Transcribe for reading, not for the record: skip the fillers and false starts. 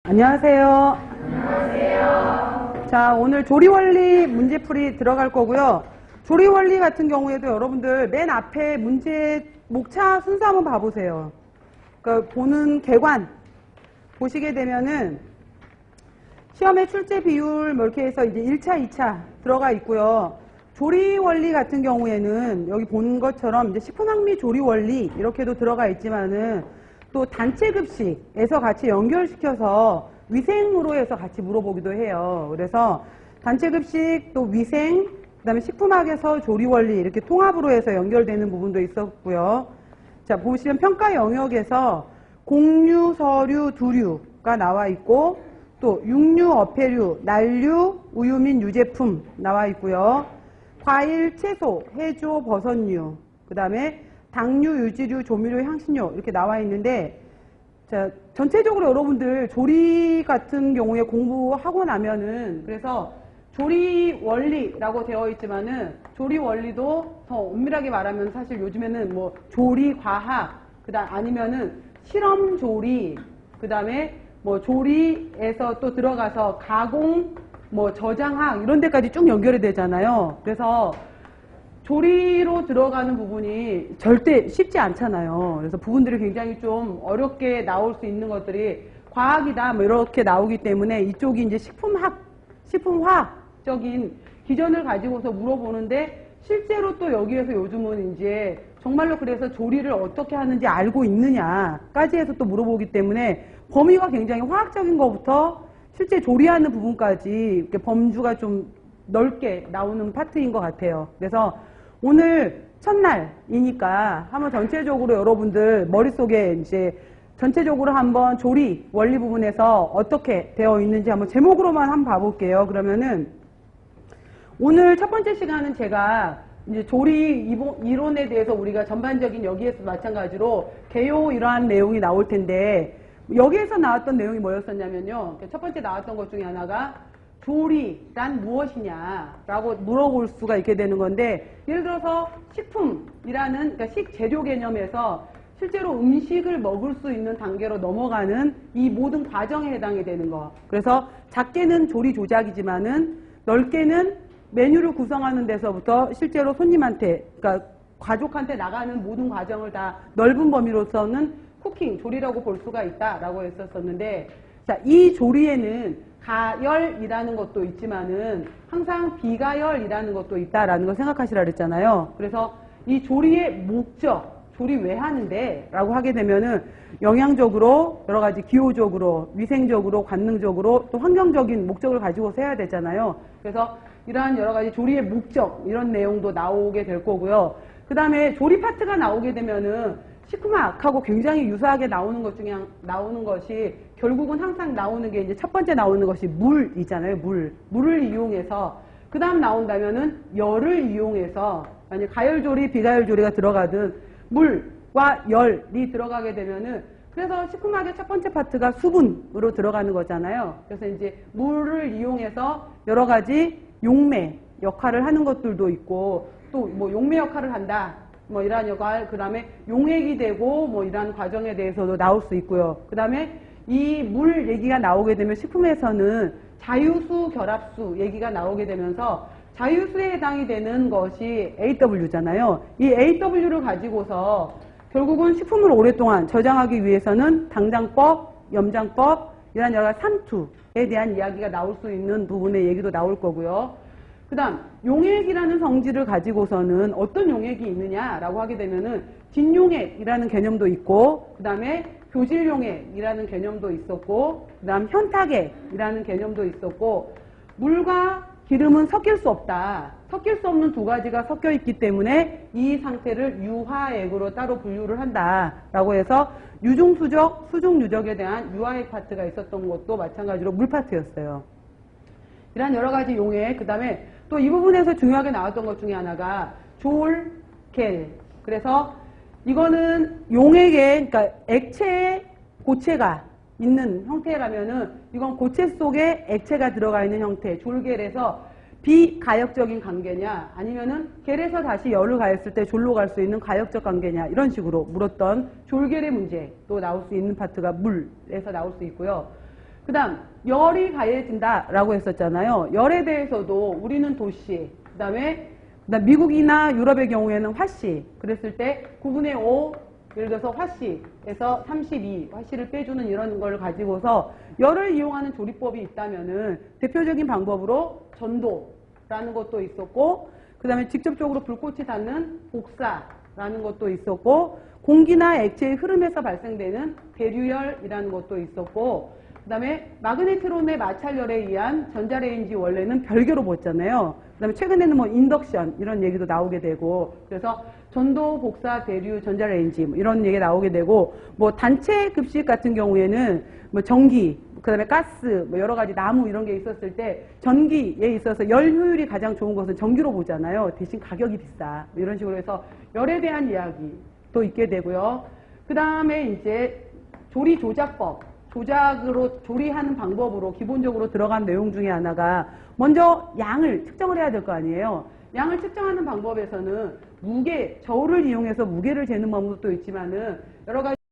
안녕하세요. 안녕하세요. 자, 오늘 조리원리 문제풀이 들어갈 거고요. 조리원리 같은 경우에도 여러분들 맨 앞에 문제 목차 순서 한번 봐보세요. 그러니까 보는 객관 보시게 되면은 시험의 출제 비율 뭐 이렇게 해서 이제 1차, 2차 들어가 있고요. 조리원리 같은 경우에는 여기 보는 것처럼 이제 식품학미 조리원리 이렇게도 들어가 있지만은 또 단체급식에서 같이 연결시켜서 위생으로 해서 같이 물어보기도 해요. 그래서 단체급식 또 위생 그 다음에 식품학에서 조리원리 이렇게 통합으로 해서 연결되는 부분도 있었고요. 자, 보시면 평가 영역에서 공류, 서류, 두류가 나와 있고 또 육류, 어패류, 난류, 우유 및 유제품 나와 있고요. 과일, 채소, 해조, 버섯류 그 다음에 당류, 유지류, 조미료, 향신료 이렇게 나와 있는데 자, 전체적으로 여러분들 조리 같은 경우에 공부하고 나면은 그래서 조리 원리라고 되어 있지만은 조리 원리도 더 엄밀하게 말하면 사실 요즘에는 뭐 조리 과학 그다음 아니면은 실험 조리 그다음에 뭐 조리에서 또 들어가서 가공 뭐 저장학 이런 데까지 쭉 연결이 되잖아요. 그래서 조리로 들어가는 부분이 절대 쉽지 않잖아요. 그래서 부분들이 굉장히 좀 어렵게 나올 수 있는 것들이 과학이다 뭐 이렇게 나오기 때문에 이쪽이 이제 식품화학적인 기전을 가지고서 물어보는데 실제로 또 여기에서 요즘은 이제 정말로 그래서 조리를 어떻게 하는지 알고 있느냐까지 해서 또 물어보기 때문에 범위가 굉장히 화학적인 것부터 실제 조리하는 부분까지 이렇게 범주가 좀 넓게 나오는 파트인 것 같아요. 그래서 오늘 첫날이니까 한번 전체적으로 여러분들 머릿속에 이제 전체적으로 한번 조리 원리 부분에서 어떻게 되어 있는지 한번 제목으로만 한번 봐볼게요. 그러면은 오늘 첫 번째 시간은 제가 이제 조리 이론에 대해서 우리가 전반적인 여기에서 마찬가지로 개요 이러한 내용이 나올 텐데 여기에서 나왔던 내용이 뭐였었냐면요. 첫 번째 나왔던 것 중에 하나가 조리란 무엇이냐라고 물어볼 수가 있게 되는 건데 예를 들어서 식품이라는 그러니까 식재료 개념에서 실제로 음식을 먹을 수 있는 단계로 넘어가는 이 모든 과정에 해당이 되는 거. 그래서 작게는 조리 조작이지만은 넓게는 메뉴를 구성하는 데서부터 실제로 손님한테 그러니까 가족한테 나가는 모든 과정을 다 넓은 범위로서는 쿠킹, 조리라고 볼 수가 있다라고 했었었는데 자, 이 조리에는 가열이라는 것도 있지만은 항상 비가열이라는 것도 있다라는 걸 생각하시라 그랬잖아요. 그래서 이 조리의 목적, 조리 왜 하는데? 라고 하게 되면은 영양적으로, 여러 가지 기호적으로, 위생적으로, 관능적으로, 또 환경적인 목적을 가지고서 해야 되잖아요. 그래서 이러한 여러 가지 조리의 목적, 이런 내용도 나오게 될 거고요. 그 다음에 조리 파트가 나오게 되면은 식품학하고 굉장히 유사하게 나오는 것 중에 나오는 것이 결국은 항상 나오는 게 이제 첫 번째 나오는 것이 물이잖아요. 물을 이용해서 그 다음 나온다면은 열을 이용해서 만약 가열조리, 비가열조리가 들어가든 물과 열이 들어가게 되면은 그래서 식품학의 첫 번째 파트가 수분으로 들어가는 거잖아요. 그래서 이제 물을 이용해서 여러 가지 용매 역할을 하는 것들도 있고 또 뭐 용매 역할을 한다. 뭐 이러한 역할, 그 다음에 용액이 되고 뭐 이러한 과정에 대해서도 나올 수 있고요. 그 다음에 이 물 얘기가 나오게 되면 식품에서는 자유수, 결합수 얘기가 나오게 되면서 자유수에 해당이 되는 것이 AW잖아요. 이 AW를 가지고서 결국은 식품을 오랫동안 저장하기 위해서는 당장법, 염장법, 이런 여러 가지 삼투에 대한 이야기가 나올 수 있는 부분의 얘기도 나올 거고요. 그 다음 용액이라는 성질을 가지고서는 어떤 용액이 있느냐라고 하게 되면은 진용액이라는 개념도 있고 그 다음에 교질용액이라는 개념도 있었고 그 다음 현탁액이라는 개념도 있었고 물과 기름은 섞일 수 없다. 섞일 수 없는 두 가지가 섞여 있기 때문에 이 상태를 유화액으로 따로 분류를 한다라고 해서 유중수적, 수중유적에 대한 유화액 파트가 있었던 것도 마찬가지로 물 파트였어요. 이런 여러 가지 용액, 그 다음에 또 이 부분에서 중요하게 나왔던 것 중에 하나가 졸, 겔. 그래서 이거는 용액에, 그러니까 액체에 고체가 있는 형태라면은 이건 고체 속에 액체가 들어가 있는 형태, 졸겔에서 비가역적인 관계냐 아니면은 겔에서 다시 열을 가했을 때 졸로 갈 수 있는 가역적 관계냐 이런 식으로 물었던 졸겔의 문제 또 나올 수 있는 파트가 물에서 나올 수 있고요. 그 다음 열이 가해진다라고 했었잖아요. 열에 대해서도 우리는 도씨, 그 다음에 미국이나 유럽의 경우에는 화씨, 그랬을 때 9분의 5, 예를 들어서 화씨에서 32, 화씨를 빼주는 이런 걸 가지고서 열을 이용하는 조리법이 있다면은 대표적인 방법으로 전도라는 것도 있었고, 그 다음에 직접적으로 불꽃이 닿는 복사라는 것도 있었고, 공기나 액체의 흐름에서 발생되는 대류열이라는 것도 있었고, 그 다음에 마그네트론의 마찰열에 의한 전자레인지 원래는 별개로 봤잖아요. 그 다음에 최근에는 뭐 인덕션 이런 얘기도 나오게 되고, 그래서 전도, 복사, 대류, 전자레인지 뭐 이런 얘기 나오게 되고, 뭐 단체 급식 같은 경우에는 뭐 전기, 그 다음에 가스, 뭐 여러 가지 나무 이런 게 있었을 때 전기에 있어서 열 효율이 가장 좋은 것은 전기로 보잖아요. 대신 가격이 비싸. 뭐 이런 식으로 해서 열에 대한 이야기도 있게 되고요. 그 다음에 이제 조리 조작법, 조작으로 조리하는 방법으로 기본적으로 들어간 내용 중에 하나가 먼저 양을 측정을 해야 될 거 아니에요. 양을 측정하는 방법에서는 무게, 저울을 이용해서 무게를 재는 방법도 있지만은 여러 가지